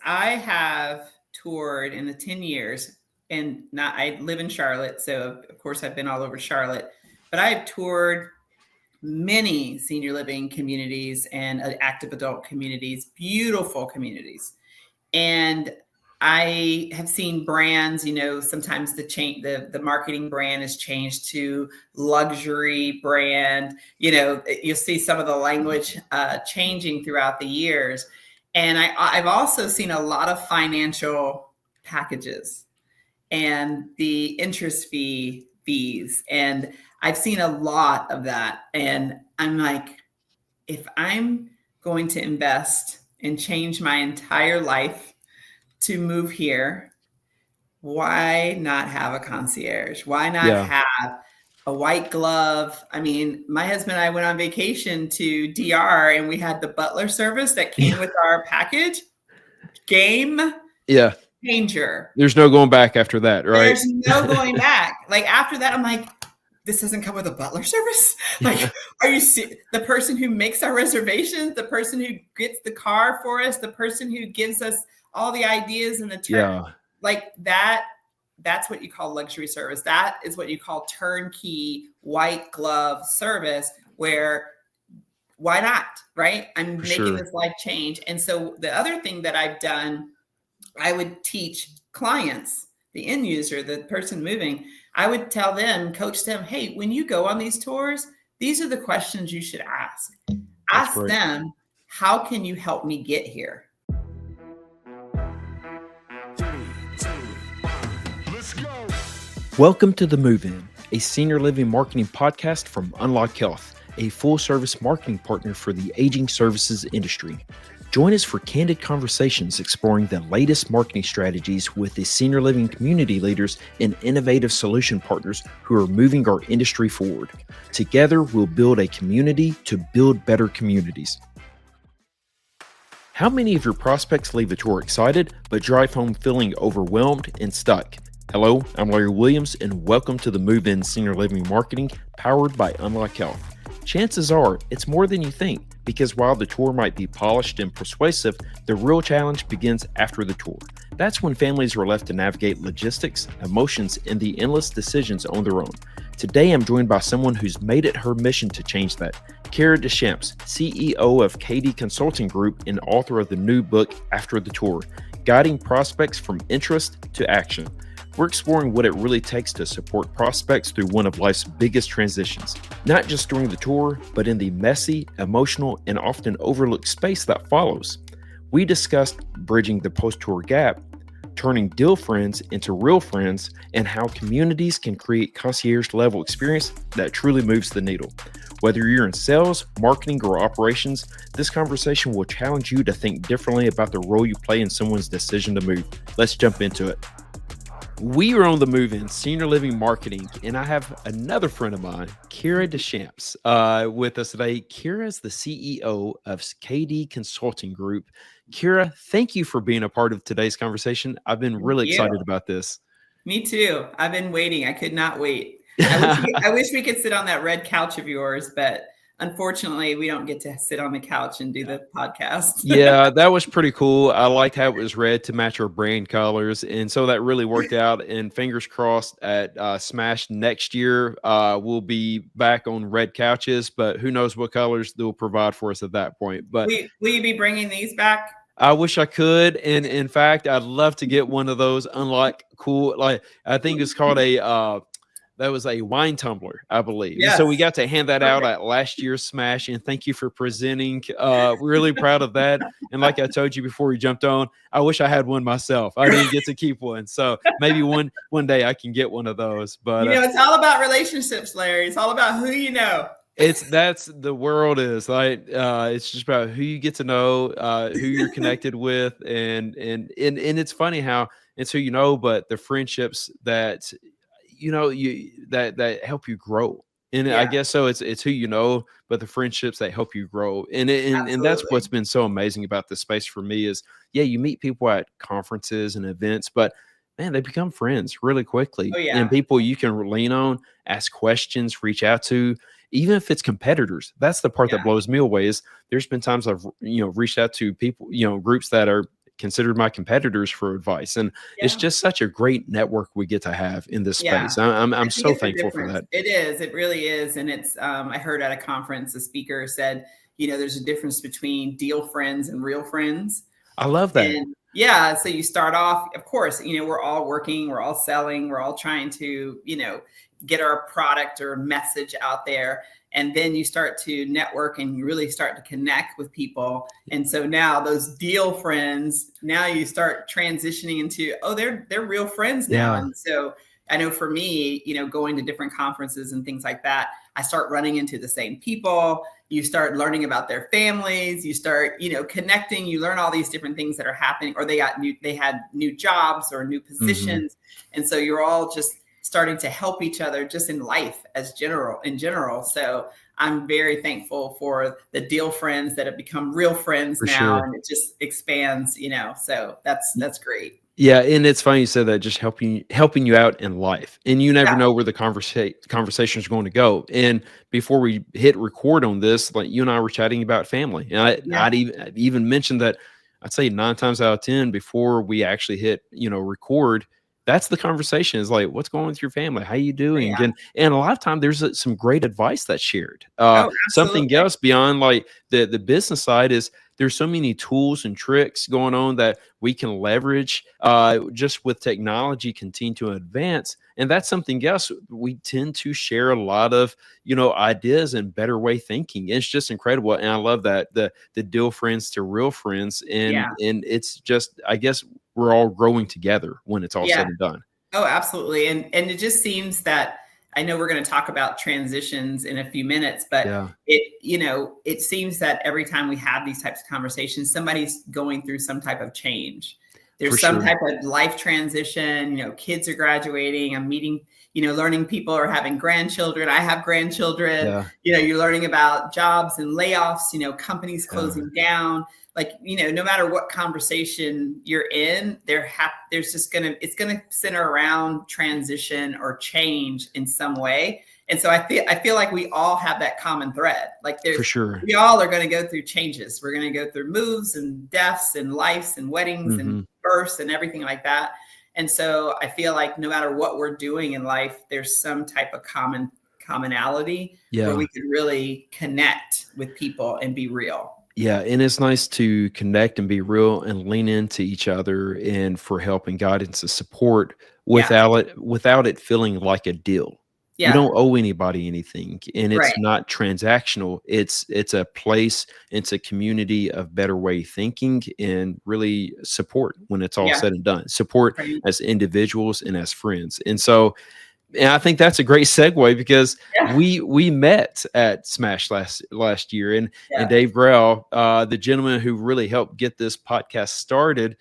I have toured in the 10 years, and I live in Charlotte, so of course I've been all over Charlotte, but I've toured many senior living communities and active adult communities, beautiful communities. And I have seen brands, sometimes the marketing brand has changed to luxury brand. You'll see some of the language changing throughout the years. And I've also seen a lot of financial packages and the interest fees. And I've seen a lot of that. And I'm like, if I'm going to invest and change my entire life to move here, why not have a concierge? Why not have a white glove? I mean, my husband and I went on vacation to DR and we had the butler service that came with our package. Game changer. There's no going back after that, right? There's no going back. Like after that, I'm like, this doesn't come with a butler service? Like, are you the person who makes our reservations, the person who gets the car for us, the person who gives us all the ideas and the turn, like that's what you call luxury service. That is what you call turnkey white glove service, where why not, right? I'm making this life change. And so the other thing that I've done, I would teach clients, the end user, the person moving, I would tell them, coach them, hey, when you go on these tours, these are the questions you should ask. Ask them, how can you help me get here? Welcome to The Move-In, a senior living marketing podcast from Unlock Health, a full-service marketing partner for the aging services industry. Join us for candid conversations exploring the latest marketing strategies with the senior living community leaders and innovative solution partners who are moving our industry forward. Together, we'll build a community to build better communities. How many of your prospects leave a tour excited but drive home feeling overwhelmed and stuck? Hello, I'm Larry Williams, and welcome to the Move-In Senior Living Marketing powered by Unlock Health. Chances are it's more than you think, because while the tour might be polished and persuasive, the real challenge begins after the tour. That's when families are left to navigate logistics, emotions, and the endless decisions on their own. Today, I'm joined by someone who's made it her mission to change that. Kiera DesChamps, CEO of KD Consulting Group and author of the new book, After the Tour, Guiding Prospects from Interest to Action. We're exploring what it really takes to support prospects through one of life's biggest transitions, not just during the tour, but in the messy, emotional, and often overlooked space that follows. We discussed bridging the post-tour gap, turning deal friends into real friends, and how communities can create concierge-level experience that truly moves the needle. Whether you're in sales, marketing, or operations, this conversation will challenge you to think differently about the role you play in someone's decision to move. Let's jump into it. We are on the Move-In Senior Living Marketing, and I have another friend of mine, Kiera DesChamps, with us today. Kiera is the CEO of KD Consulting Group. Kiera, thank you for being a part of today's conversation. I've been really excited about this. Me too. I've been waiting. I could not wait. I wish we could sit on that red couch of yours, but unfortunately, we don't get to sit on the couch and do the podcast. Yeah, that was pretty cool. I liked how it was red to match our brand colors. And so that really worked out. And fingers crossed at Smash next year, we'll be back on red couches. But who knows what colors they'll provide for us at that point. But will you be bringing these back? I wish I could. And in fact, I'd love to get one of those unlock cool. Like I think it's called that was a wine tumbler, I believe. Yes. So we got to hand that out at last year's Smash, and thank you for presenting. Really proud of that. And like I told you before we jumped on, I wish I had one myself. I didn't get to keep one. So maybe one day I can get one of those. But it's all about relationships, Larry. It's all about who you know. That's the world is like it's just about who you get to know, who you're connected with, and it's funny how it's who you know, but the friendships that that help you grow. And I guess so it's who you know, but the friendships that help you grow. And that's what's been so amazing about this space for me is, you meet people at conferences and events, but man, they become friends really quickly. And people you can lean on, ask questions, reach out to, even if it's competitors. That's the part that blows me away is there's been times I've, reached out to people, groups that are considered my competitors for advice. And it's Yeah. just such a great network we get to have in this Yeah. space. I'm I think so it's the thankful for difference. that. It is. It really is. And it's, I heard at a conference, a speaker said, there's a difference between deal friends and real friends. I love that. And yeah, so you start off, of course, we're all working, we're all selling, we're all trying to, get our product or message out there. And then you start to network and you really start to connect with people. And so now those deal friends, now you start transitioning into, oh, they're real friends now. Yeah. And so I know for me, going to different conferences and things like that, I start running into the same people. You start learning about their families. You start, connecting. You learn all these different things that are happening, or they had new jobs or new positions. And so you're all just starting to help each other just in life in general. So I'm very thankful for the deal friends that have become real friends For now. sure. And it just expands, so that's great. Yeah, and it's funny you said that, just helping you out in life, and you never Yeah. know where the conversation is going to go. And before we hit record on this, like you and I were chatting about family, and Yeah. I'd even mentioned that I'd say 9 times out of 10 before we actually hit record, that's the conversation is like, what's going on with your family? How you doing? Yeah. And a lot of time there's some great advice that's shared. Oh, Something absolutely. else beyond like the business side is there's so many tools and tricks going on that we can leverage just with technology continue to advance. And that's something else. We tend to share a lot of, ideas and better way thinking. It's just incredible. And I love that the deal friends to real friends. And, Yeah. and it's just, I guess we're all growing together when it's all said Yeah. and done. Oh, absolutely. And it just seems that I know we're going to talk about transitions in a few minutes, but Yeah. it seems that every time we have these types of conversations, somebody's going through some type of change. There's For some sure. type of life transition, kids are graduating, I'm meeting, learning people are having grandchildren. I have grandchildren, Yeah. you're learning about jobs and layoffs, companies Yeah. closing down. Like, no matter what conversation you're in, there's just it's gonna center around transition or change in some way. And so I feel like we all have that common thread. Like For sure. we all are going to go through changes. We're going to go through moves and deaths and lives and weddings and births and everything like that. And so I feel like no matter what we're doing in life, there's some type of commonality where we could really connect with people and be real. Yeah, and it's nice to connect and be real and lean into each other and for help and guidance and support Yeah. without it feeling like a deal. You Yeah. don't owe anybody anything, and Right. it's not transactional. It's a place, it's a community of better way thinking and really support when it's all Yeah. said and done. Support Right. as individuals and as friends. And I think that's a great segue because Yeah. we met at Smash last year, and Yeah. Dave Grau, the gentleman who really helped get this podcast started,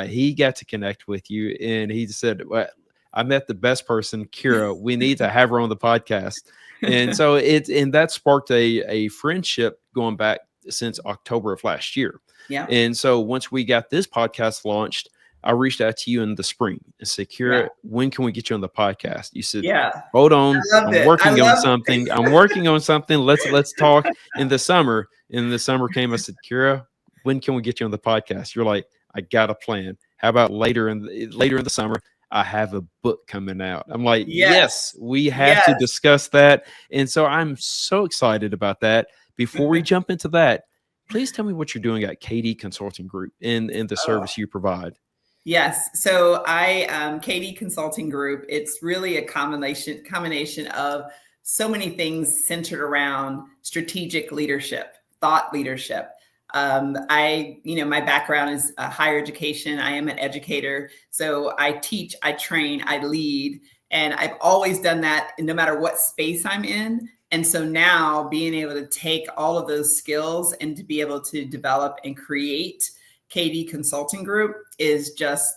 he got to connect with you, and he said, "Well, I met the best person, Kiera. We need to have her on the podcast." And so that sparked a friendship going back since October of last year. Yeah. And so once we got this podcast launched, I reached out to you in the spring and said, Kiera, when can we get you on the podcast? You said, hold on, I'm working on something. Let's talk in the summer. In the summer came, I said, Kiera, when can we get you on the podcast? You're like, I got a plan. How about later in the summer? I have a book coming out. I'm like, yes, we have to discuss that. And so I'm so excited about that. Before we jump into that, please tell me what you're doing at KD Consulting Group and the service you provide. Yes. So KD Consulting Group, it's really a combination of so many things centered around strategic leadership, thought leadership. My background is higher education. I am an educator. So I teach, I train, I lead, and I've always done that no matter what space I'm in. And so now being able to take all of those skills and to be able to develop and create KD Consulting Group is just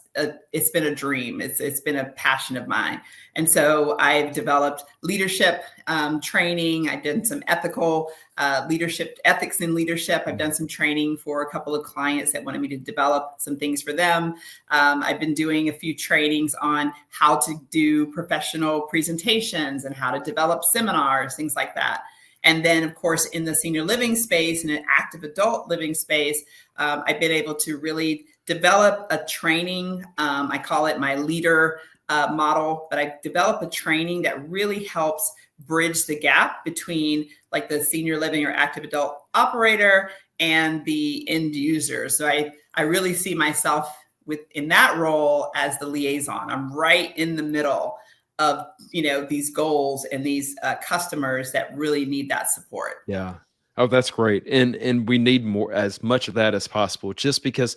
it's been a dream. It's been a passion of mine. And so I've developed leadership training. I've done some ethical leadership, ethics in leadership. I've done some training for a couple of clients that wanted me to develop some things for them. I've been doing a few trainings on how to do professional presentations and how to develop seminars, things like that. And then, of course, in the senior living space and an active adult living space, I've been able to really develop a training. I call it my leader model, but I develop a training that really helps bridge the gap between like the senior living or active adult operator and the end user. So I really see myself in that role as the liaison. I'm right in the middle of, these goals and these customers that really need that support. Yeah. Oh, that's great. And we need more, as much of that as possible, just because,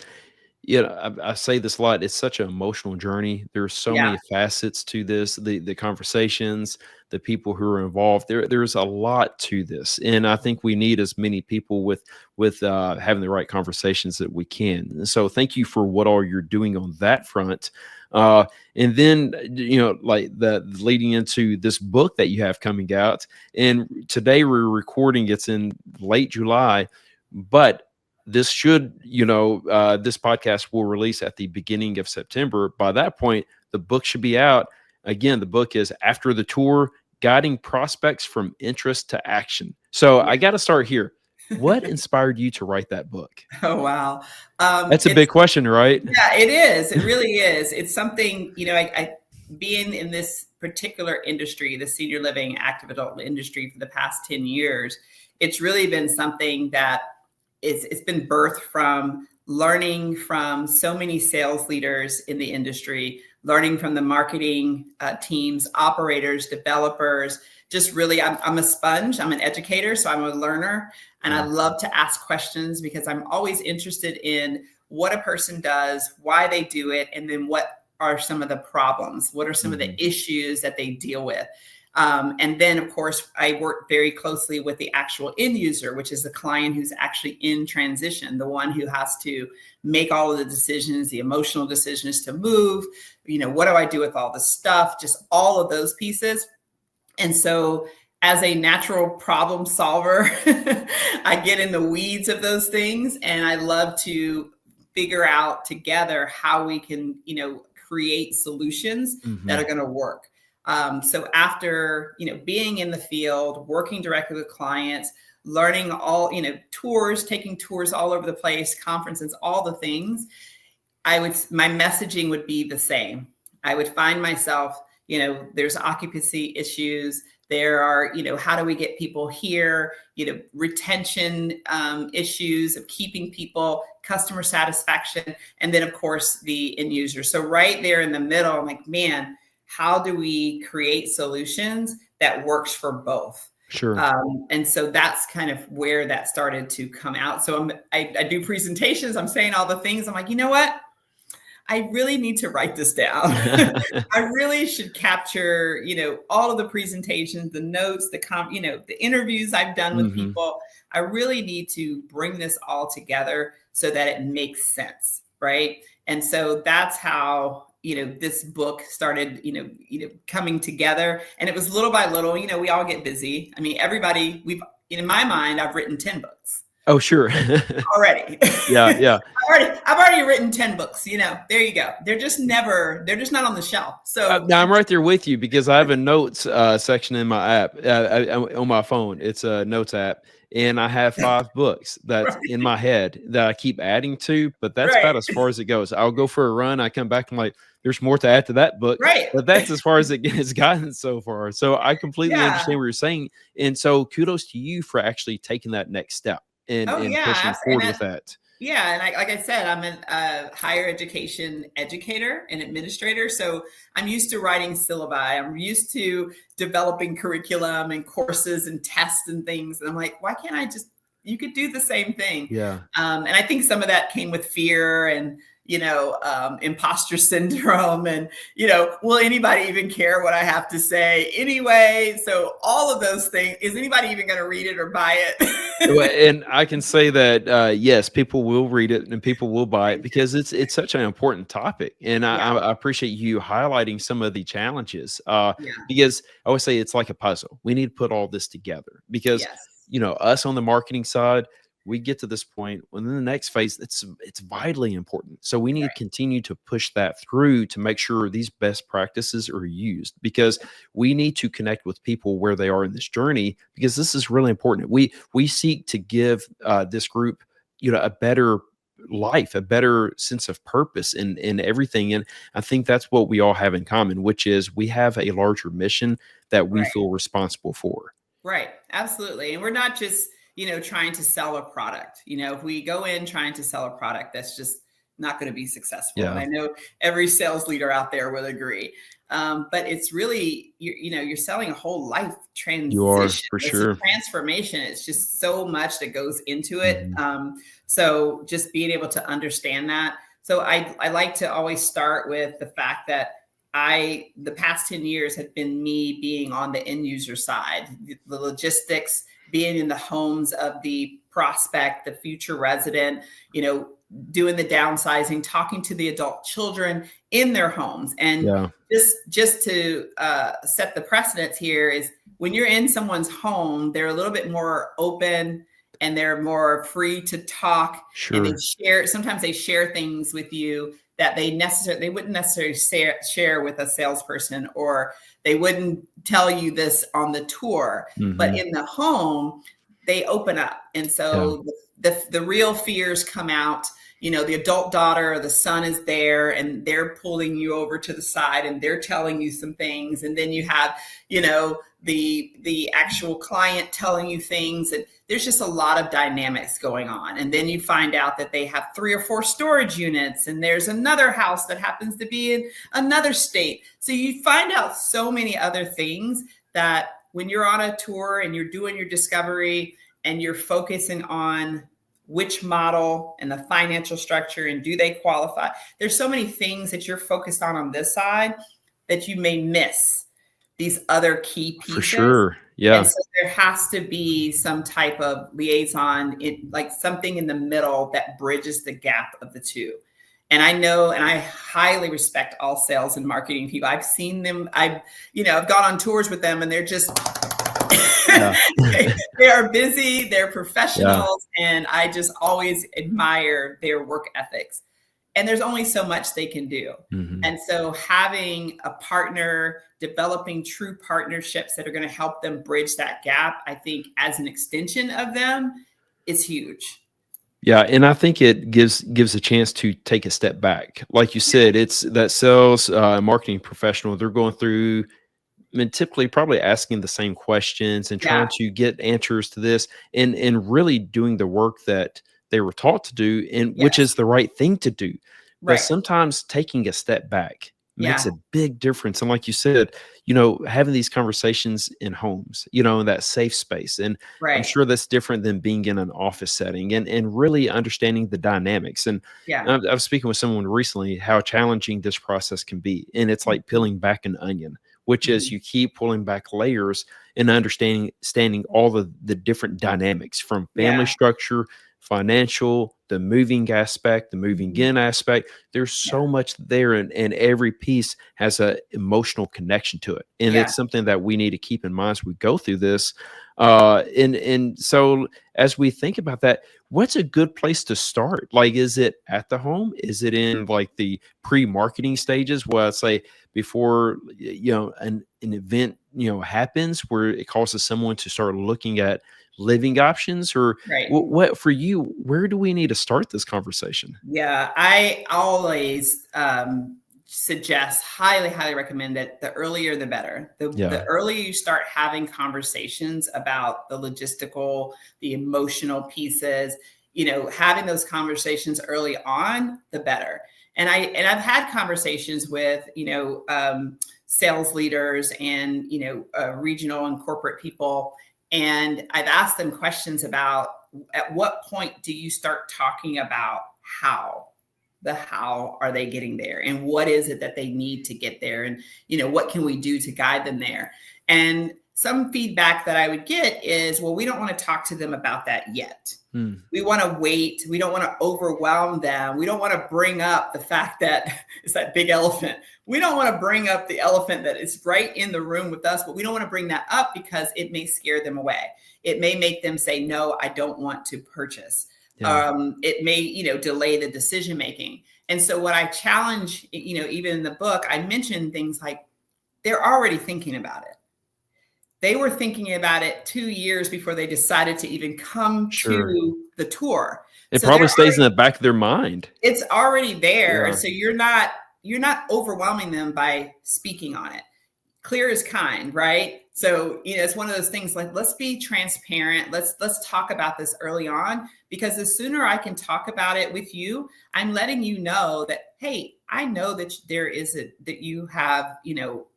I say this a lot. It's such an emotional journey. There's so Yeah. many facets to this, the conversations, the people who are involved. There's a lot to this. And I think we need as many people with having the right conversations that we can. And so thank you for what all you're doing on that front. And then, like the leading into this book that you have coming out. And today we're recording, it's in late July, but this should, this podcast will release at the beginning of September. By that point, the book should be out. Again, the book is After the Tour, Guiding Prospects from Interest to Action. So I got to start here. What inspired you to write that book? Oh, wow. That's a big question, right? Yeah, it is. It really is. It's something, I being in this particular industry, the senior living active adult industry for the past 10 years, it's really been something that it's been birthed from learning from so many sales leaders in the industry, learning from the marketing teams, operators, developers. Just really, I'm a sponge. I'm an educator, so I'm a learner. And I love to ask questions because I'm always interested in what a person does, why they do it, and then what are some of the problems? What are some of the issues that they deal with? And then, of course, I work very closely with the actual end user, which is the client who's actually in transition, the one who has to make all of the decisions, the emotional decisions to move. What do I do with all the stuff? Just all of those pieces. And so as a natural problem solver, I get in the weeds of those things, and I love to figure out together how we can, create solutions that are going to work. So after, being in the field, working directly with clients, learning all, tours, taking tours all over the place, conferences, all the things, my messaging would be the same. I would find myself, there's occupancy issues. There are, how do we get people here? Retention issues of keeping people, customer satisfaction, and then of course the end user. So right there in the middle, I'm like, man, how do we create solutions that works for both? Sure. And so that's kind of where that started to come out. So I do presentations. I'm saying all the things. I'm like, you know what? I really need to write this down. I really should capture, all of the presentations, the notes, the interviews I've done with people. I really need to bring this all together so that it makes sense, right? And so that's how, this book started, coming together. And it was little by little, we all get busy. I mean, everybody, in my mind, I've written 10 books. Oh, sure. Already. Yeah. I've already written 10 books, there you go. They're just not on the shelf. So now I'm right there with you because I have a notes section in my app on my phone. It's a notes app, and I have 5 books that's in my head that I keep adding to, but that's about as far as it goes. I'll go for a run. I come back and like, there's more to add to that book, but that's as far as it has gotten so far. So I completely understand what you're saying. And so kudos to you for actually taking that next step and pushing forward with that. Yeah. And like I said, I'm a higher education educator and administrator. So I'm used to writing syllabi. I'm used to developing curriculum and courses and tests and things. And I'm like, why can't you could do the same thing. Yeah. And I think some of that came with fear and, imposter syndrome and, will anybody even care what I have to say anyway? So all of those things, is anybody even going to read it or buy it? And I can say that, yes, people will read it and people will buy it because it's such an important topic. And I appreciate you highlighting some of the challenges because I always say it's like a puzzle. We need to put all this together because, us on the marketing side, we get to this point when in the next phase, it's vitally important. So we need to continue to push that through to make sure these best practices are used because we need to connect with people where they are in this journey because this is really important. We seek to give this group, a better life, a better sense of purpose in everything. And I think that's what we all have in common, which is we have a larger mission that we Right. feel responsible for. Right. Absolutely. And we're not just, trying to sell a product. If we go in trying to sell a product, that's just not going to be successful. And Yeah, I know every sales leader out there will agree. But it's really, you're selling a whole life you are transition. for It's a sure. transformation. It's just so much that goes into it. Mhm. So just being able to understand that. So I like to always start with the fact that the past 10 years have been me being on the end user side, the logistics, being in the homes of the prospect, the future resident, doing the downsizing, talking to the adult children in their homes. And Yeah, just to set the precedence here is when you're in someone's home, they're a little bit more open and they're more free to talk, and sure. sometimes they share things with you that they wouldn't necessarily share with a salesperson, or they wouldn't tell you this on the tour. But Hmm. in the home, they open up. And Yeah, so the real fears come out. The adult daughter or the son is there, and they're pulling you over to the side and they're telling you some things. And then you have, the actual client telling you things. And there's just a lot of dynamics going on. And then you find out that they have 3 or 4 storage units, and there's another house that happens to be in another state. So you find out so many other things that when you're on a tour and you're doing your discovery and you're focusing on which model and the financial structure and do they qualify, there's so many things that you're focused on this side that you may miss these other key for pieces. sure. And Yeah. so there has to be some type of liaison, like something in the middle that bridges the gap of the two. And I know, and I highly respect all sales and marketing people. I've seen them. I've gone on tours with them, and they're just Yeah. they are busy. They're Yeah. professionals, and I just always admire their work ethics. And there's only so much they can do. Hmm. And so having a partner, developing true partnerships that are going to help them bridge that gap, I think as an extension of them, is huge. Yeah, and I think it gives a chance to take a step back. Like you said, it's that sales marketing professional. They're going through, I mean, typically probably asking the same questions and Yeah, trying to get answers to this, and really doing the work that they were taught to do, and which is yes, the right thing to do. But right. sometimes taking a step back makes Yeah, a big difference. And like you said, having these conversations in homes, in that safe space. And I'm right. sure that's different than being in an office setting, and really understanding the dynamics. And Yeah. I was speaking with someone recently how challenging this process can be. And it's like Mhm, peeling back an onion, which is mhm. you keep pulling back layers and understanding all the different dynamics from family Yeah. structure, financial, the moving aspect, the moving Mhm. in aspect. There's Yeah. so much there, and every piece has a emotional connection to it. And Yeah. it's something that we need to keep in mind as we go through this. And so as we think about that, what's a good place to start? Like, is it at the home? Is it in like the pre-marketing stages? Well, I say before an event happens where it causes someone to start looking at living options, or Right. what for you, where do we need to start this conversation? Yeah, I always suggest, highly, highly recommend that the earlier the better. The Yeah, earlier you start having conversations about the logistical, the emotional pieces, having those conversations early on, the better. And I've had conversations with sales leaders and regional and corporate people, and I've asked them questions about at what point do you start talking about how are they getting there, and what is it that they need to get there, and what can we do to guide them there. And some feedback that I would get is, well, we don't want to talk to them about that yet. mm, We want to wait. We don't want to overwhelm them. We don't want to bring up the fact that it's that big elephant. We don't want to bring up the elephant that is right in the room with us, but we don't want to bring that up because it may scare them away. It may make them say, no, I don't want to purchase. yeah, It may, delay the decision making. And so what I challenge, even in the book, I mentioned things like they're already thinking about it. They were thinking about it 2 years before they decided to even come sure, to the tour. It So probably stays in the back of their mind. it's already there. Yeah. So you're not overwhelming them by speaking on it. Clear is kind, right? So, it's one of those things like, let's be transparent. Let's talk about this early on, because the sooner I can talk about it with you, I'm letting you know that, hey, I know that that you have,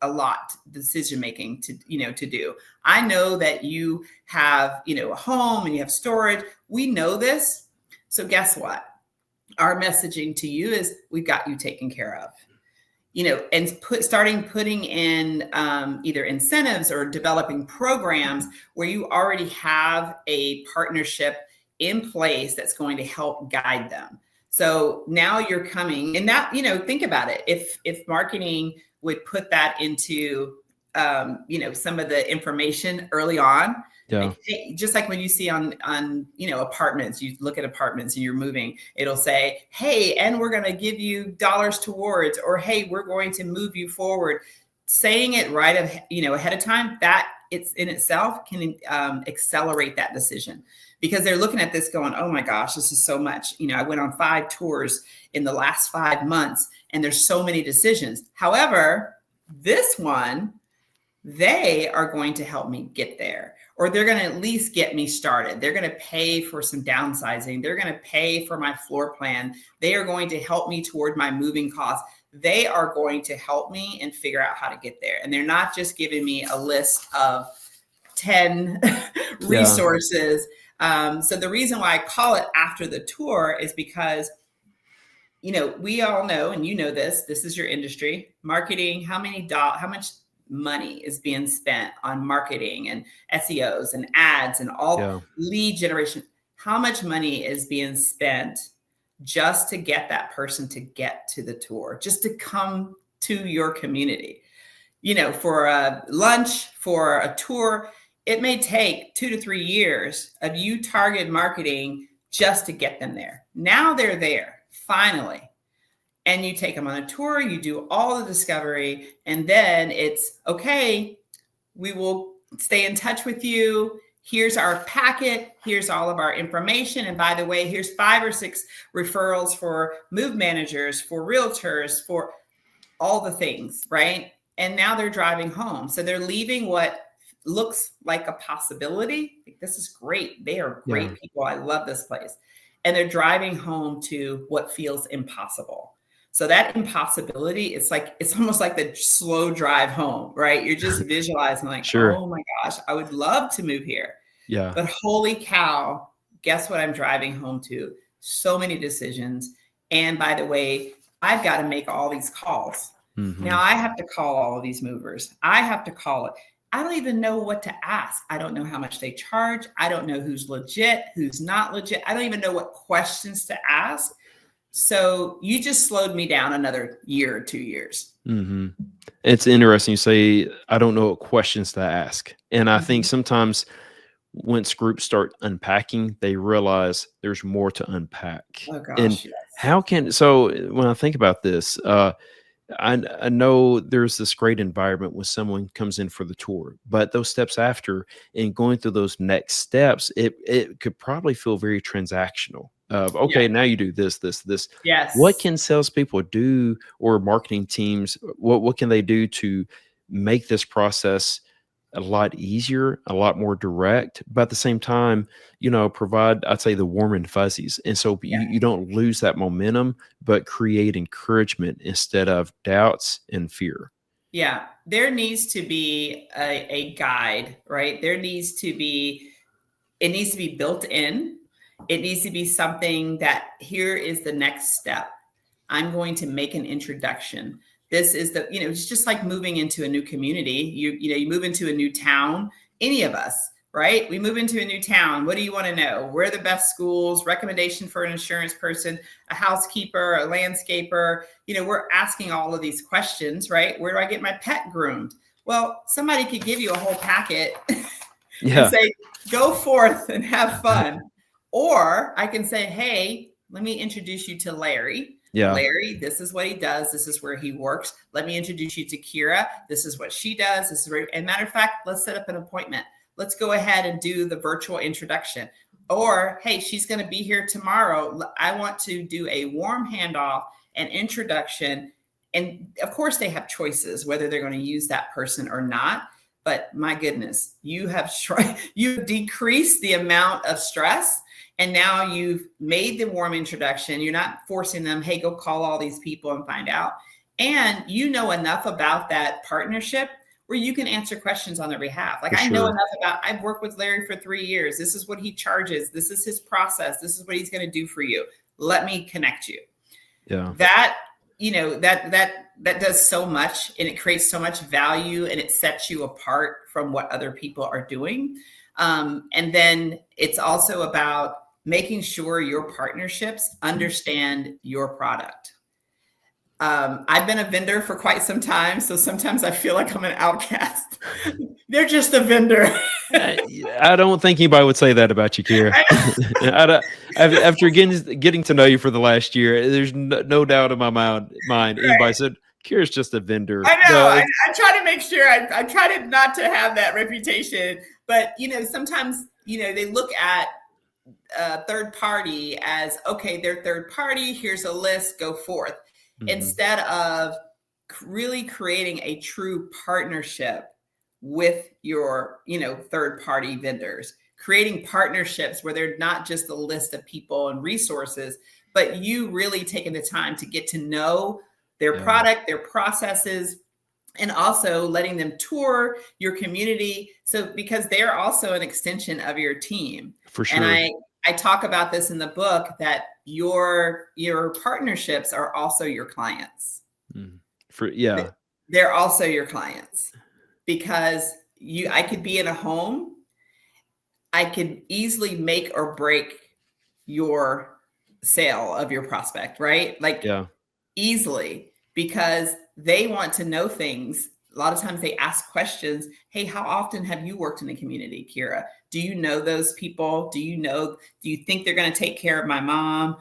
a lot decision making to do. I know that you have, a home and you have storage. We know this. So guess what? Our messaging to you is, we've got you taken care of. And starting putting in either incentives or developing programs where you already have a partnership in place that's going to help guide them. So now you're coming, and that, think about it. If marketing would put that into, some of the information early on, Yeah. like, hey, just like when you see on apartments, you look at apartments and you're moving, it'll say, hey, and we're going to give you dollars towards, or hey, we're going to move you forward. Saying it right ahead of time, that it's in itself can accelerate that decision, because they're looking at this going, oh my gosh, this is so much. I went on 5 tours in the last 5 months and there's so many decisions. However, this one, they are going to help me get there, or they're going to at least get me started. They're going to pay for some downsizing. They're going to pay for my floor plan. They are going to help me toward my moving costs. They are going to help me and figure out how to get there. And they're not just giving me a list of 10 resources. So the reason why I call it after the tour is because, we all know, and this is your industry, marketing, how much money is being spent on marketing and SEOs and ads and all lead generation. How much money is being spent just to get that person to get to the tour, just to come to your community? For a lunch, for a tour, it may take 2 to 3 years of you target marketing just to get them there. Now they're there, finally. And you take them on a tour, you do all the discovery, and then it's, okay, we will stay in touch with you. Here's our packet. Here's all of our information. And by the way, here's 5 or 6 referrals for move managers, for realtors, for all the things, right? And now they're driving home. So they're leaving what looks like a possibility. This is great. They are great people. I love this place. And they're driving home to what feels impossible. So that impossibility, it's almost like the slow drive home, right? You're just visualizing like, oh my gosh, I would love to move here. Yeah. But holy cow, guess what I'm driving home to? So many decisions. And by the way, I've got to make all these calls. Mm-hmm. Now I have to call all of these movers. I have to call it. I don't even know what to ask. I don't know how much they charge. I don't know who's legit, who's not legit. I don't even know what questions to ask. So you just slowed me down another year or 2 years. Mm-hmm. It's interesting. You say, I don't know what questions to ask. And I think sometimes once groups start unpacking, they realize there's more to unpack. Oh gosh, and yes. So when I think about this, I know there's this great environment when someone comes in for the tour, but those steps after and going through those next steps, it could probably feel very transactional. Okay, now you do this. Yes. What can salespeople do, or marketing teams? What can they do to make this process a lot easier, a lot more direct, but at the same time, provide, I'd say, the warm and fuzzies. And so you don't lose that momentum, but create encouragement instead of doubts and fear. Yeah. There needs to be a guide, right? It needs to be built in. It needs to be something that here is the next step. I'm going to make an introduction. This is it's just like moving into a new community. You move into a new town, any of us, right? We move into a new town. What do you want to know? Where are the best schools? Recommendation for an insurance person, a housekeeper, a landscaper. We're asking all of these questions, right? Where do I get my pet groomed? Well, somebody could give you a whole packet and say, go forth and have fun. Or I can say, hey, let me introduce you to Larry. Yeah. Larry, this is what he does. This is where he works. Let me introduce you to Kiera. This is what she does. This is where, and matter of fact, let's set up an appointment. Let's go ahead and do the virtual introduction. Or, hey, she's going to be here tomorrow. I want to do a warm handoff and introduction. And of course, they have choices whether they're going to use that person or not. But my goodness, you've decreased the amount of stress. And now you've made the warm introduction. You're not forcing them, hey, go call all these people and find out. And you know enough about that partnership where you can answer questions on their behalf. Like, I know enough I've worked with Larry for 3 years. This is what he charges. This is his process. This is what he's going to do for you. Let me connect you. Yeah. That, that does so much, and it creates so much value, and it sets you apart from what other people are doing. And then it's also about making sure your partnerships understand your product. I've been a vendor for quite some time, so sometimes I feel like I'm an outcast. They're just a vendor. I don't think anybody would say that about you, Kiera. After getting to know you for the last year, there's no doubt in my mind anybody said, Kiera's just a vendor. I know. I try to make sure I try to not to have that reputation, but sometimes they look at third party as, okay, they're third party. Here's a list. Go forth. Instead of really creating a true partnership with your, third party vendors, creating partnerships where they're not just a list of people and resources, but you really taking the time to get to know their product, their processes, and also letting them tour your community. So, because they're also an extension of your team. For sure. And I talk about this in the book, that your partnerships are also your clients. They're also your clients, because I could be in a home. I could easily make or break your sale of your prospect, right? Easily, because they want to know things. A lot of times they ask questions. Hey, how often have you worked in the community, Kiera? Do you know those people? Do you think they're going to take care of my mom?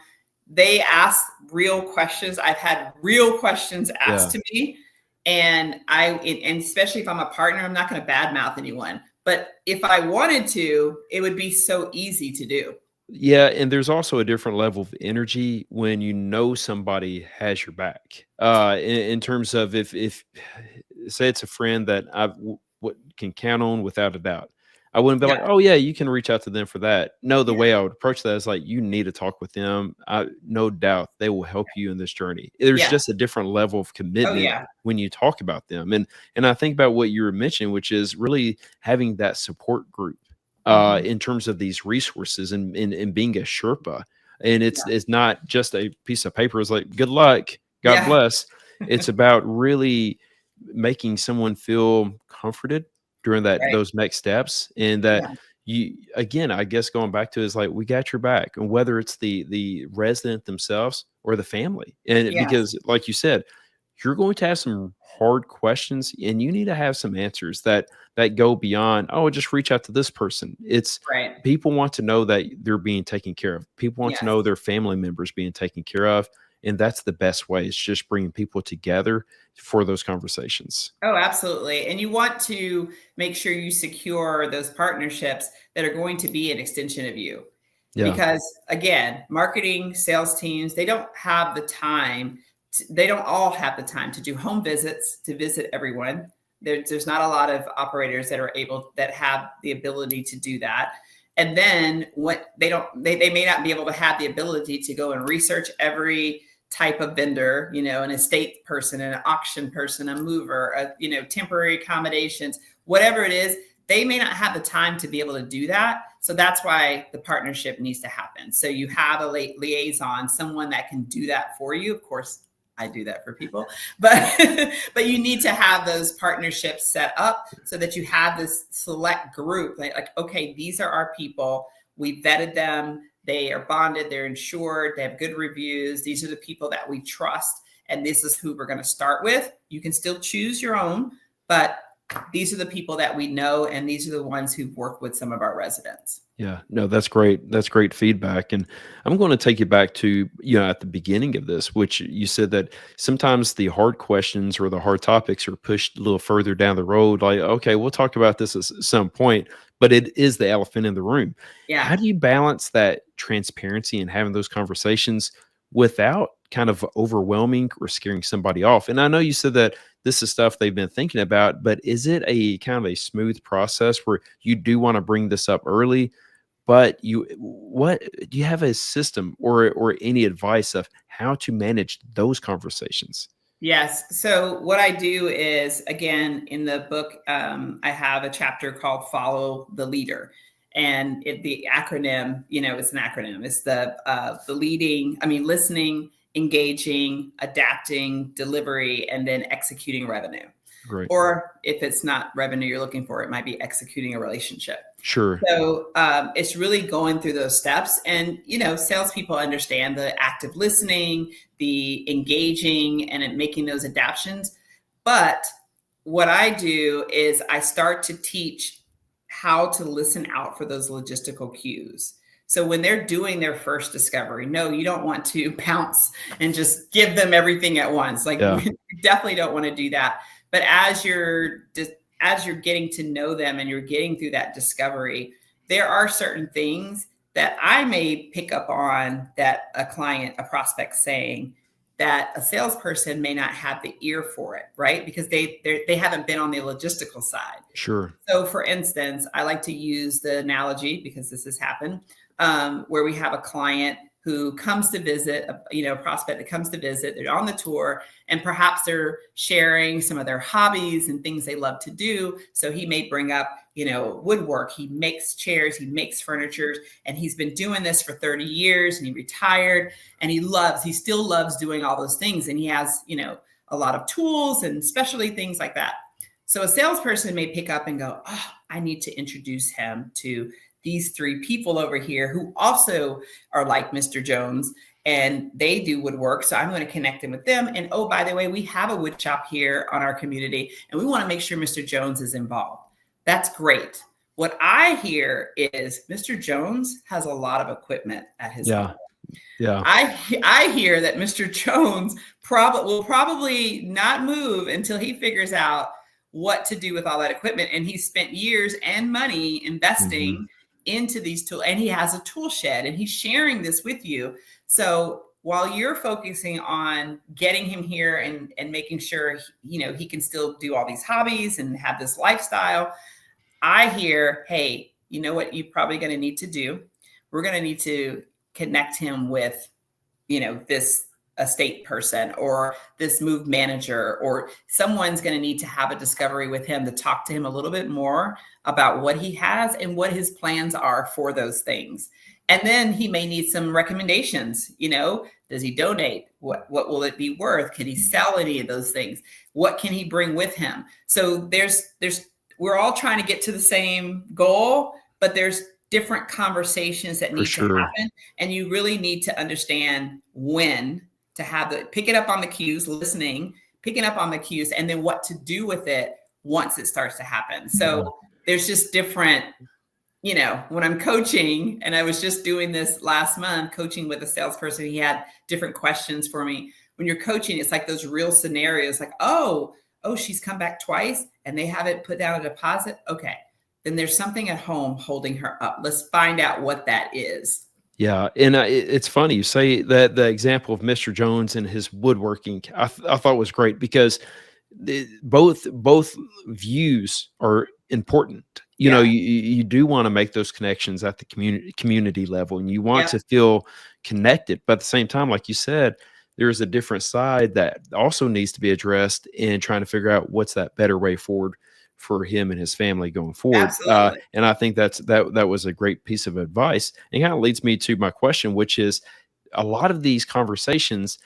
They ask real questions. I've had real questions asked to me. And especially if I'm a partner, I'm not going to badmouth anyone. But if I wanted to, it would be so easy to do. Yeah, and there's also a different level of energy when somebody has your back. In terms of if say it's a friend that can count on without a doubt, I wouldn't be like, oh yeah, you can reach out to them for that. No, the way I would approach that is like, you need to talk with them. No doubt they will help you in this journey. There's just a different level of commitment when you talk about them. And I think about what you were mentioning, which is really having that support group in terms of these resources and being a Sherpa. And it's not just a piece of paper. It's like, good luck, God bless. It's about really making someone feel comforted during those next steps. And that you, again, I guess going back to is like, we got your back, and whether it's the resident themselves or the family. And because like you said, you're going to have some hard questions, and you need to have some answers that go beyond, oh, just reach out to this person. It's people want to know that they're being taken care of. People want to know their family members being taken care of. And that's the best way. It's just bringing people together for those conversations. Oh, absolutely. And you want to make sure you secure those partnerships that are going to be an extension of you. Because again, marketing, sales teams, they don't have the time. They don't all have the time to do home visits, to visit everyone. There's not a lot of operators that have the ability to do that. And then they may not be able to have the ability to go and research every type of vendor, an estate person, an auction person, a mover, temporary accommodations, whatever it is. They may not have the time to be able to do that. So that's why the partnership needs to happen. So you have a liaison, someone that can do that for you. Of course, I do that for people, but you need to have those partnerships set up so that you have this select group. Like, okay, these are our people. We vetted them. They are bonded. They're insured. They have good reviews. These are the people that we trust. And this is who we're going to start with. You can still choose your own, but these are the people that we know. And these are the ones who've worked with some of our residents. Yeah, no, that's great. That's great feedback. And I'm going to take you back to, at the beginning of this, which you said that sometimes the hard questions or the hard topics are pushed a little further down the road. Like, okay, we'll talk about this at some point, but it is the elephant in the room. How Yeah. do you balance that transparency and having those conversations without kind of overwhelming or scaring somebody off? And I know you said that this is stuff they've been thinking about, but is it a kind of a smooth process where you do want to bring this up early, but what do you have a system or any advice of how to manage those conversations? Yes. So what I do is, again, in the book, I have a chapter called "Follow the Leader," and the acronym, it's an acronym. It's the leading. I mean, listening, engaging, adapting, delivery, and then executing revenue. Great. Or if it's not revenue you're looking for, it might be executing a relationship. Sure. So it's really going through those steps. And, salespeople understand the active listening, the engaging, and making those adaptions. But what I do is I start to teach how to listen out for those logistical cues. So when they're doing their first discovery, no, you don't want to pounce and just give them everything at once. Like, Yeah. you definitely don't want to do that. But as you're getting to know them and you're getting through that discovery, there are certain things that I may pick up on that a prospect saying that a salesperson may not have the ear for it, right? Because they haven't been on the logistical side. Sure. So for instance, I like to use the analogy, because this has happened, where we have a client who comes to visit, a prospect that comes to visit, they're on the tour, and perhaps they're sharing some of their hobbies and things they love to do. So he may bring up, woodwork. He makes chairs, he makes furniture, and he's been doing this for 30 years and he retired, and he still loves doing all those things. And he has, a lot of tools and specialty things like that. So a salesperson may pick up and go, oh, I need to introduce him to these 3 people over here who also are like Mr. Jones, and they do woodwork. So I'm going to connect him with them. And oh, by the way, we have a wood shop here on our community, and we want to make sure Mr. Jones is involved. That's great. What I hear is Mr. Jones has a lot of equipment at his home. Yeah. I hear that Mr. Jones will probably not move until he figures out what to do with all that equipment. And he spent years and money investing into these tools, and he has a tool shed, and he's sharing this with you. So while you're focusing on getting him here and making sure, he can still do all these hobbies and have this lifestyle, I hear, hey, you know what you're probably going to need to do? We're going to need to connect him with, this estate person or this move manager, or someone's going to need to have a discovery with him to talk to him a little bit more about what he has and what his plans are for those things. And then he may need some recommendations. Does he donate? What will it be worth? Can he sell any of those things? What can he bring with him? So we're all trying to get to the same goal, but there's different conversations that need to happen. And you really need to understand when to pick it up on the cues, listening, picking up on the cues, and then what to do with it once it starts to happen. So there's just different, when I'm coaching, and I was just doing this last month, coaching with a salesperson, he had different questions for me. When you're coaching, it's like those real scenarios, like, oh, she's come back twice and they haven't put down a deposit. Okay. Then there's something at home holding her up. Let's find out what that is. Yeah, and it's funny you say that the example of Mr. Jones and his woodworking. I thought was great because both views are important. You do want to make those connections at the community level, and you want to feel connected. But at the same time, like you said, there's a different side that also needs to be addressed in trying to figure out what's that better way forward for him and his family going forward. And I think that was a great piece of advice, and kind of leads me to my question, which is a lot of these conversations,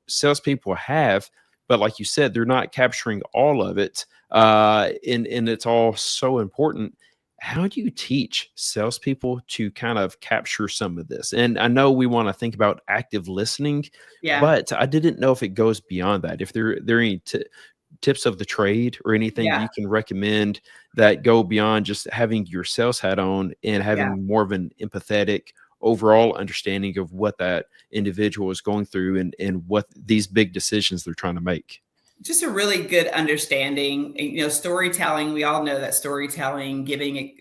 salespeople have, but like you said, they're not capturing all of it. And it's all so important. How do you teach salespeople to kind of capture some of this? And I know we want to think about active listening, but I didn't know if it goes beyond that. If there are any tips of the trade or anything you can recommend that go beyond just having your sales hat on and having more of an empathetic overall understanding of what that individual is going through and what these big decisions they're trying to make. just a really good understanding, storytelling. We all know that storytelling, giving,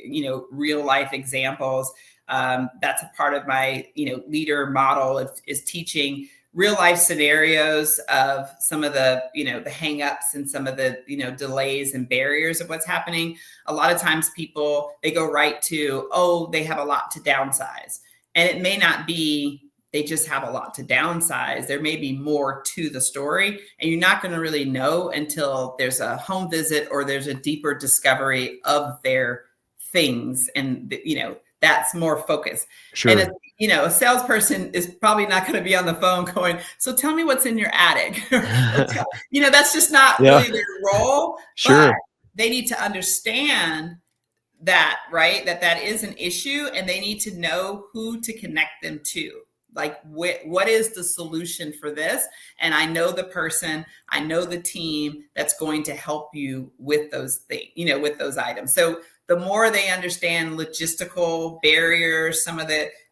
real life examples. That's a part of my, leader model is teaching real life scenarios of some of the, the hangups and some of the, delays and barriers of what's happening. A lot of times people, they go right to, oh, they have a lot to downsize. And it may not be, they just have a lot to downsize. There may be more to the story, and you're not going to really know until there's a home visit or there's a deeper discovery of their things. And, that's more focused. Sure. And, a salesperson is probably not going to be on the phone going, so tell me what's in your attic. That's just not really their role. Sure. But they need to understand that, right? That is an issue, and they need to know who to connect them to. Like, what is the solution for this? And I know the person, I know the team that's going to help you with those things, with those items. So the more they understand logistical barriers,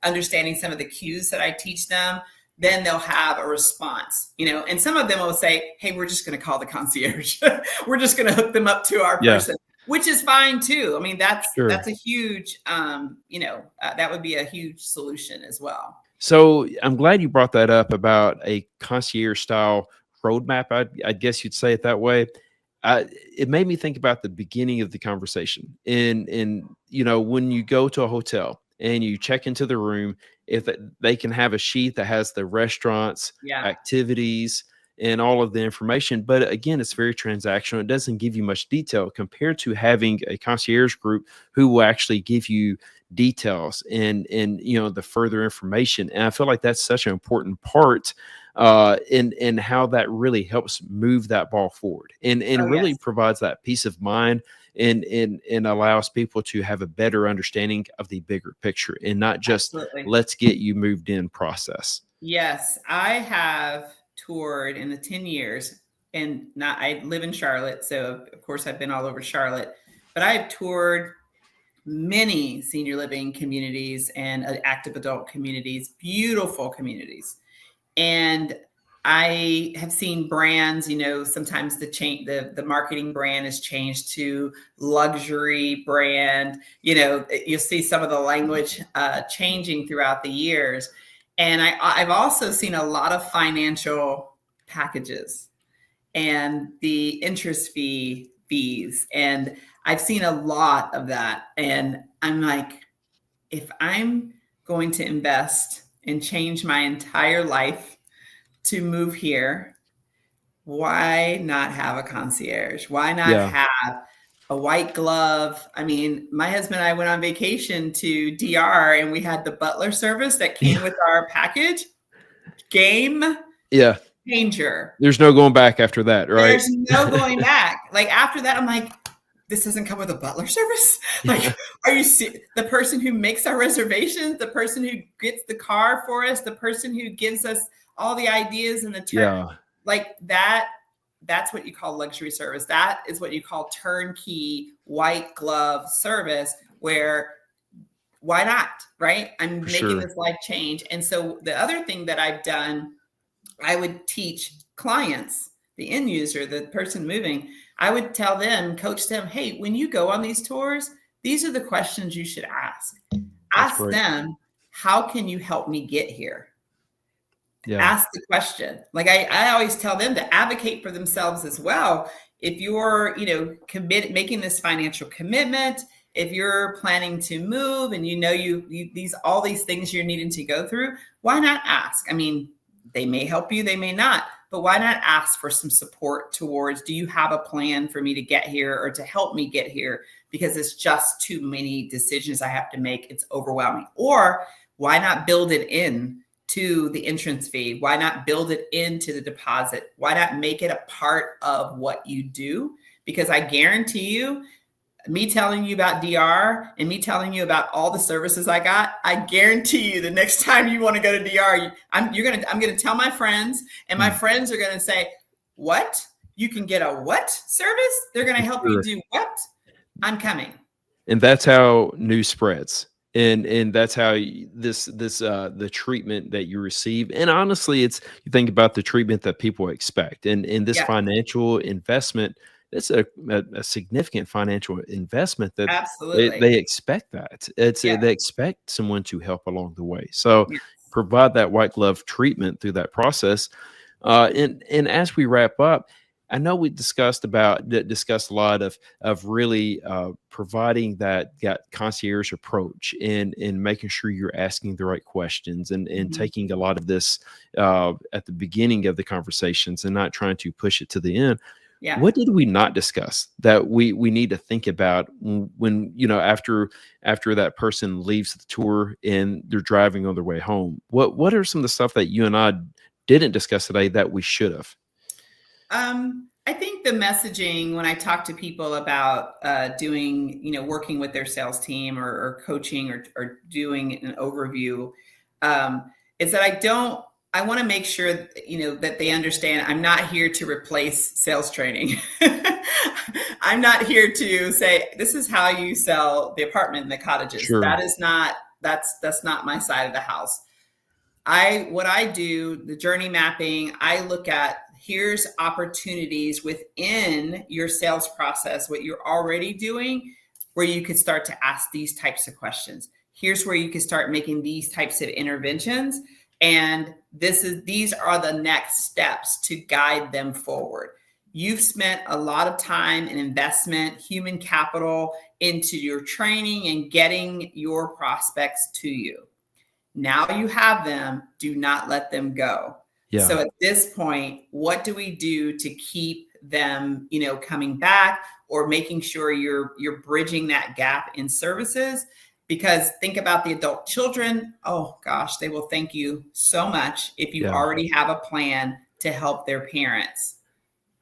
understanding some of the cues that I teach them, then they'll have a response, and some of them will say, hey, we're just going to call the concierge. We're just going to hook them up to our person, which is fine too. I mean, that's a huge, that would be a huge solution as well. So I'm glad you brought that up about a concierge style roadmap. I guess you'd say it that way. It made me think about the beginning of the conversation. And when you go to a hotel and you check into the room, if they can have a sheet that has the restaurants, activities, and all of the information. But again, it's very transactional. It doesn't give you much detail compared to having a concierge group who will actually give you details and the further information. And I feel like that's such an important part in how that really helps move that ball forward and really provides that peace of mind and allows people to have a better understanding of the bigger picture and not just let's get you moved in process. Yes, I have toured in the 10 years, and I live in Charlotte, so of course I've been all over Charlotte, but I've toured many senior living communities and active adult communities, beautiful communities. And I have seen brands, sometimes the marketing brand has changed to luxury brand. You'll see some of the language changing throughout the years. And I've also seen a lot of financial packages and the interest fees. And I've seen a lot of that. And I'm like, if I'm going to invest and change my entire life to move here, why not have a concierge? Why not have a white glove? I mean, my husband and I went on vacation to DR and we had the butler service that came with our package. Game changer. There's no going back after that, right? There's no going back. Like after that, I'm like, this doesn't come with a butler service? Like, are you the person who makes our reservations, the person who gets the car for us, the person who gives us all the ideas and the term, like that's what you call luxury service. That is what you call turnkey white glove service, where why not, right? I'm making this life change. And so the other thing that I've done, I would teach clients, the end user, the person moving, I would tell them, coach them, hey, when you go on these tours, these are the questions you should ask. Ask them, how can you help me get here? Ask the question. Like I always tell them to advocate for themselves as well. If you're, making this financial commitment, if you're planning to move and all these things you're needing to go through, why not ask? I mean, they may help you, they may not, but why not ask for some support towards, do you have a plan for me to get here or to help me get here? Because it's just too many decisions I have to make. It's overwhelming. Or why not build it in to the entrance fee? Why not build it into the deposit? Why not make it a part of what you do? Because I guarantee you, me telling you about DR and me telling you about all the services I got, I guarantee you the next time you want to go to DR, I'm going to tell my friends, and my friends are going to say, what? You can get a what service? They're going to help you do what? I'm coming. And that's how news spreads. And that's how the treatment that you receive. And honestly, it's, you think about the treatment that people expect, and this Yeah, financial investment, it's a significant financial investment that absolutely. they expect. That it's Yeah, they expect someone to help along the way, so yeah, provide that white glove treatment through that process. And as we wrap up, I know we discussed a lot of really providing that concierge approach, and making sure you're asking the right questions, and mhm, taking a lot of this at the beginning of the conversations, and not trying to push it to the end. yeah. What did we not discuss that we need to think about when, after that person leaves the tour and they're driving on their way home? What are some of the stuff that you and I didn't discuss today that we should have? I think the messaging when I talk to people about doing, working with their sales team, or coaching, or doing an overview, is that I want to make sure, that they understand I'm not here to replace sales training. I'm not here to say, this is how you sell the apartment and the cottages. Sure. That's not my side of the house. What I do, the journey mapping, I look at, here's opportunities within your sales process, what you're already doing, where you could start to ask these types of questions. Here's where you can start making these types of interventions. And these are the next steps to guide them forward. You've spent a lot of time and investment, human capital, into your training and getting your prospects to you. Now you have them, do not let them go. Yeah. So at this point, what do we do to keep them, coming back, or making sure you're bridging that gap in services? Because think about the adult children. Oh gosh, they will thank you so much if you Yeah. already have a plan to help their parents.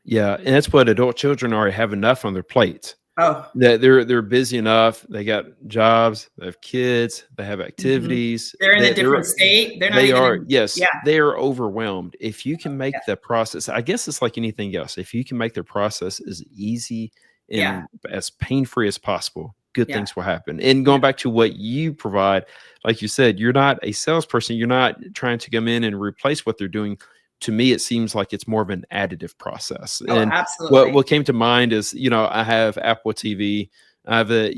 Yeah. And that's what adult children already have enough on their plates. Oh, That they're busy enough. They got jobs, they have kids, they have mhm. activities. They're in a different state. They're not They even are, in, yes, yeah, they are overwhelmed. If you can yeah, make the process, I guess it's like anything else. If you can make the process as easy yeah, and as pain-free as possible, good yeah, things will happen. And yeah. going back to what you provide, like you said, you're not a salesperson. You're not trying to come in and replace what they're doing. To me, it seems like it's more of an additive process. Oh, And what absolutely. came to mind is, I have Apple TV. I have the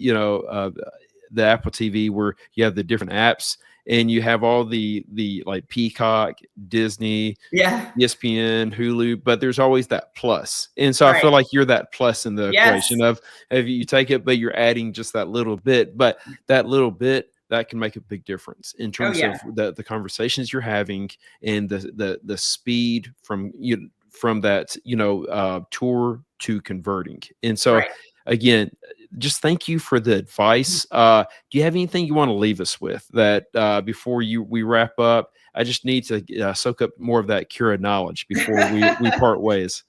Apple TV where you have the different apps, and you have all the like Peacock, Disney, Yeah, ESPN, Hulu, but there's always that plus. And so I right. feel like you're that plus in the Yes. equation of if you take it, but you're adding just that little bit. But that little bit that can make a big difference in Oh, terms yeah. of the conversations you're having, and the speed from that tour to converting. And so Right. again, just thank you for the advice. Do you have anything you want to leave us with that before we wrap up? I just need to soak up more of that Kiera knowledge before we part ways.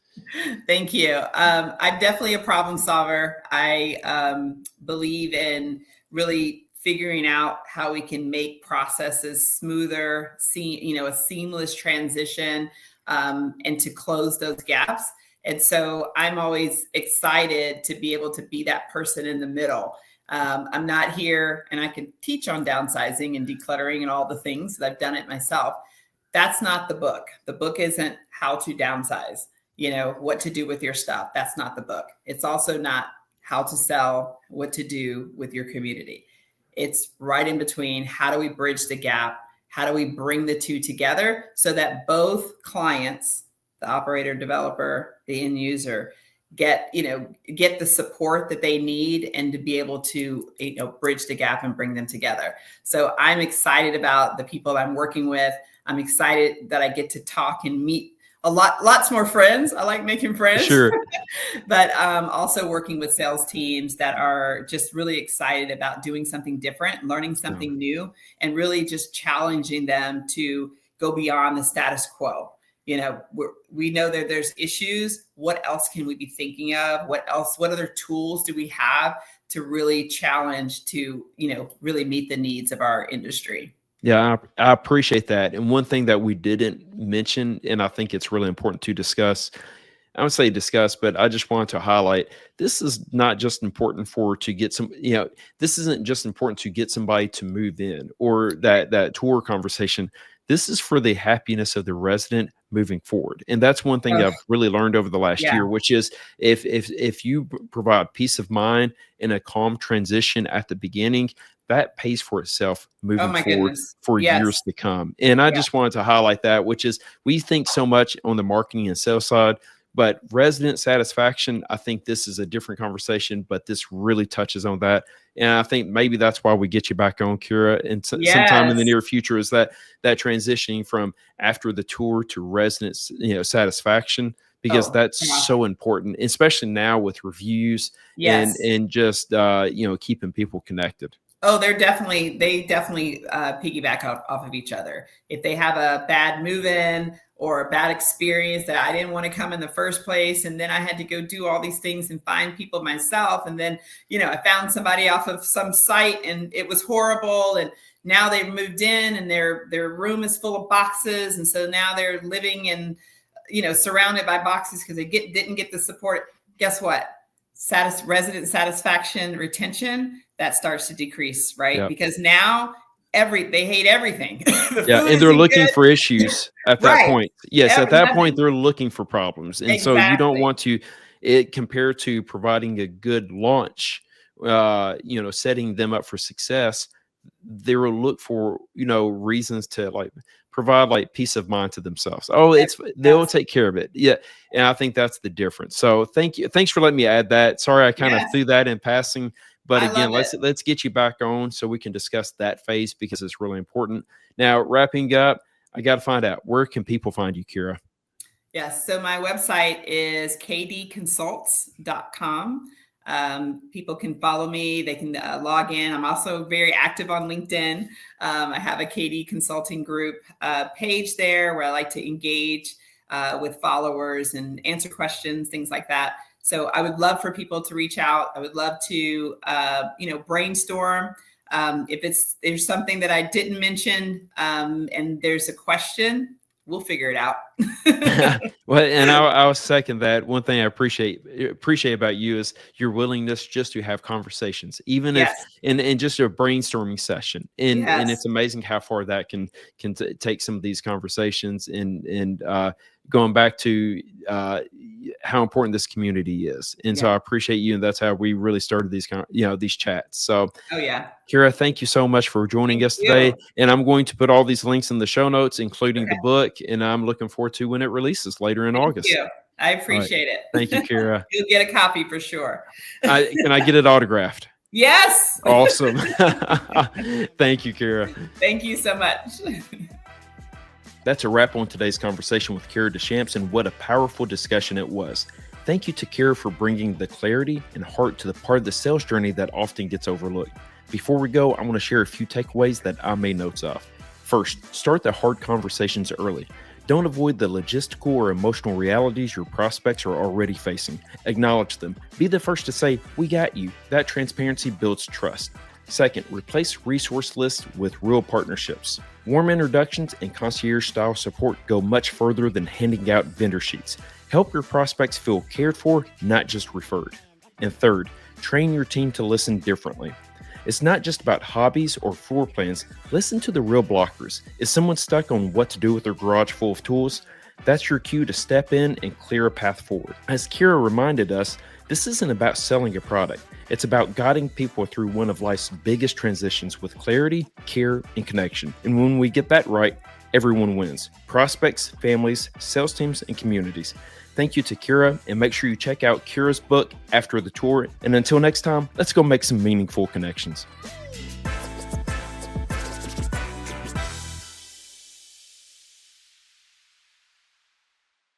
Thank you. I'm definitely a problem solver. I believe in really figuring out how we can make processes smoother, a seamless transition, and to close those gaps. And so I'm always excited to be able to be that person in the middle. I'm not here, and I can teach on downsizing and decluttering and all the things that I've done it myself. That's not the book. The book isn't how to downsize, what to do with your stuff. That's not the book. It's also not how to sell, what to do with your community. It's right in between. How do we bridge the gap? How do we bring the two together so that both clients, the operator, developer, the end user, get the support that they need, and to be able to bridge the gap and bring them together. So I'm excited about the people I'm working with. I'm excited that I get to talk and meet lots more friends. I like making friends. Sure. But also working with sales teams that are just really excited about doing something different, learning Yeah. something new, and really just challenging them to go beyond the status quo. We know that there's issues. What else can we be thinking of? What other tools do we have to really challenge to, really meet the needs of our industry? Yeah, I appreciate that. And one thing that we didn't mention, and I think it's really important to discuss, I would say discuss, but I just want to highlight this is not just important for to get some, this isn't just important to get somebody to move in or that tour conversation. This is for the happiness of the resident moving forward. And that's one thing Oh, I've really learned over the last yeah. year, which is if you provide peace of mind and a calm transition at the beginning, that pays for itself Oh moving my forward goodness. for Yes. years to come. And I Yeah. just wanted to highlight that, which is we think so much on the marketing and sales side, but resident satisfaction, I think this is a different conversation, but this really touches on that. And I think maybe that's why we get you back on, Kiera, and sometime in the Yes. near future is that transitioning from after the tour to resident, satisfaction, because Oh, that's yeah. so important, especially now with reviews Yes. and just keeping people connected. Oh, they definitely piggyback off of each other. If they have a bad move-in or a bad experience that I didn't want to come in the first place, and then I had to go do all these things and find people myself, and then I found somebody off of some site and it was horrible, and now they've moved in and their room is full of boxes, and so now they're living in surrounded by boxes because they didn't get the support. Guess what? Resident satisfaction, retention, that starts to decrease, right? Yep. Because now they hate everything. Yeah, and they're looking for issues at that Right. point. Yes, at that point they're looking for problems, and so you don't Exactly. want to compare to providing a good launch, setting them up for success. They will look for reasons to like provide like peace of mind to themselves. Oh, they'll take care of it. Yeah, and I think that's the difference. So thank you, thanks for letting me add that. Sorry, I kind of Yes. threw that in passing. But I again, love let's get you back on so we can discuss that phase because it's really important. Now, wrapping up, I got to find out, where can people find you, Kiera? Yes. So my website is kdconsults.com. People can follow me. They can log in. I'm also very active on LinkedIn. I have a KD Consulting Group page there where I like to engage with followers and answer questions, things like that. So I would love for people to reach out. I would love to, brainstorm. If there's something that I didn't mention and there's a question, we'll figure it out. Well, and I'll second that. One thing I appreciate about you is your willingness just to have conversations, even if in just a brainstorming session. And it's amazing how far that can take some of these conversations and going back to how important this community is. And so I appreciate you, and that's how we really started these these chats. So Kiera, thank you so much for joining us today. And I'm going to put all these links in the show notes, including the book, and I'm looking forward to when it releases later in August. Thank you. I appreciate it. Thank you, Kiera. You'll get a copy for sure. Can I get it autographed? Yes. Awesome. Thank you, Kiera. Thank you so much. That's a wrap on today's conversation with Kiera DesChamps, and what a powerful discussion it was. Thank you to Kiera for bringing the clarity and heart to the part of the sales journey that often gets overlooked. Before we go, I want to share a few takeaways that I made notes of. First, start the hard conversations early. Don't avoid the logistical or emotional realities your prospects are already facing. Acknowledge them. Be the first to say, "We got you." That transparency builds trust. Second, replace resource lists with real partnerships. Warm introductions and concierge-style support go much further than handing out vendor sheets. Help your prospects feel cared for, not just referred. And third, train your team to listen differently. It's not just about hobbies or floor plans. Listen to the real blockers. Is someone stuck on what to do with their garage full of tools? That's your cue to step in and clear a path forward. As Kiera reminded us, this isn't about selling a product. It's about guiding people through one of life's biggest transitions with clarity, care, and connection. And when we get that right, everyone wins. Prospects, families, sales teams, and communities. Thank you to Kiera, and make sure you check out Kiera's book, After the Tour. And until next time, let's go make some meaningful connections.